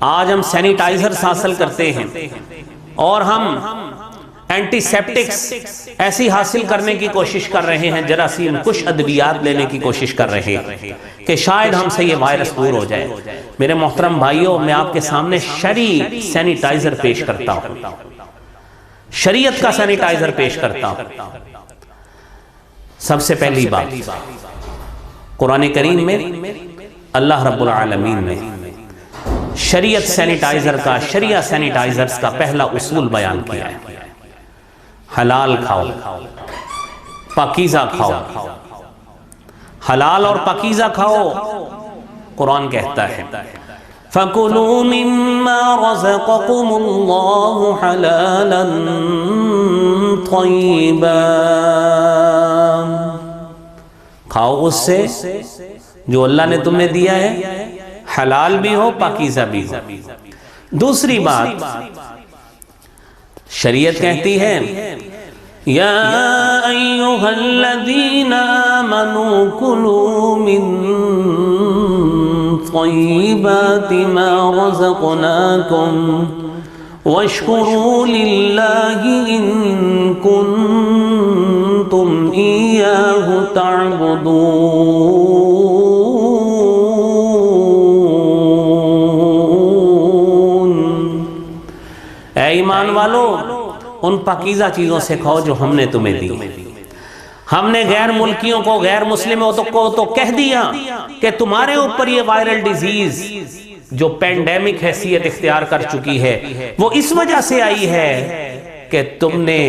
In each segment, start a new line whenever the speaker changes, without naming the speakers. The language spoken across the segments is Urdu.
آج ہم سینیٹائزرز حاصل کرتے ہیں اور ہم اینٹی سیپٹکس ایسی حاصل کرنے کی کوشش کر رہے ہیں، جراثیم کش ادویات لینے کی کوشش کر رہے ہیں کہ شاید ہم سے یہ وائرس دور ہو جائے۔ میرے محترم بھائیوں، میں آپ کے سامنے شرعی سینیٹائزر پیش کرتا ہوں، شریعت کا سینیٹائزر پیش کرتا ہوں۔ سب سے پہلی بات، قرآن کریم میں اللہ رب العالمین نے شریعت سینیٹائزر کا، شریعہ سینیٹائزرز کا پہلا اصول بیان کیا ہے۔ حلال کھاؤ، پاکیزہ کھاؤ، حلال اور پاکیزہ کھاؤ۔ قرآن کہتا ہے فَكُلُوا مِمَّا رَزَقَكُمُ اللَّهُ حَلَالًا طَيِّبًا، کھاؤ اس سے جو اللہ نے تمہیں دیا ہے، حلال بھی ہو پاکیزہ بھی ہو۔ دوسری بات، شریعت کہتی ہے یا ایھا الذین آمنوا کلوا من طیبات ما رزقناکم واشکروا للہ ان کنتم ایاہ تعبدون۔ اے ایمان والو، ان پاکیزہ چیزوں سے کھاؤ جو ہم نے تمہیں دی۔ ہم نے غیر ملکیوں کو، غیر مسلموں کو تو کہہ دیا کہ تمہارے اوپر یہ وائرل ڈیزیز جو پینڈیمک حیثیت اختیار کر چکی ہے وہ اس وجہ سے آئی ہے کہ تم نے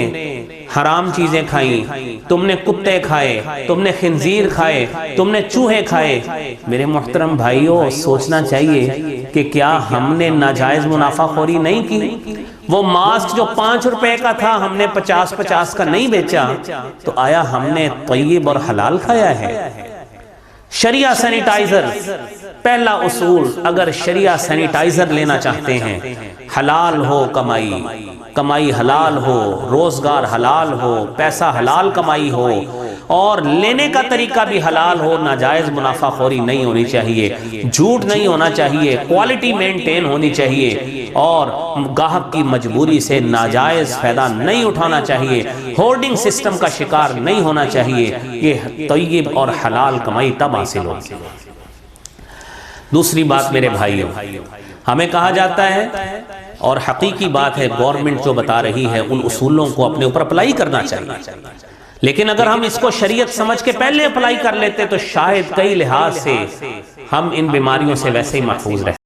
حرام چیزیں کھائیں، تم نے کتے کھائے، تم نے خنزیر کھائے، تم نے چوہے کھائے۔ میرے محترم بھائیوں، سوچنا چاہیے کہ کیا ہم نے ناجائز منافع خوری نہیں کی؟ وہ ماسک جو 5 روپے کا تھا ہم نے 50 کا نہیں بیچا، تو آیا ہم نے طیب اور حلال کھایا ہے؟ شریعہ سینیٹائزر پہلا اصول، اگر شریعہ سینیٹائزر لینا چاہتے ہیں، حلال ہو کمائی، کمائی حلال ہو، روزگار حلال ہو، پیسہ حلال کمائی ہو، اور لینے کا طریقہ بھی حلال ہو، ناجائز منافع خوری نہیں ہونی چاہیے، جھوٹ نہیں ہونا چاہیے، کوالٹی مینٹین ہونی چاہیے، اور گاہک کی مجبوری سے ناجائز فائدہ نہیں اٹھانا چاہیے، ہورڈنگ سسٹم کا شکار نہیں ہونا چاہیے۔ یہ طیب اور حلال کمائی تب حاصل ہوگی۔ دوسری بات میرے بھائیوں، ہمیں کہا جاتا ہے، اور حقیقی بات ہے، گورنمنٹ جو بتا رہی ہے ان اصولوں کو اپنے اوپر اپلائی کرنا چاہیے، لیکن اگر ہم اس کو شریعت سمجھ کے پہلے اپلائی کر لیتے تو شاید کئی لحاظ سے ہم ان بیماریوں سے ویسے ہی محفوظ رہتے۔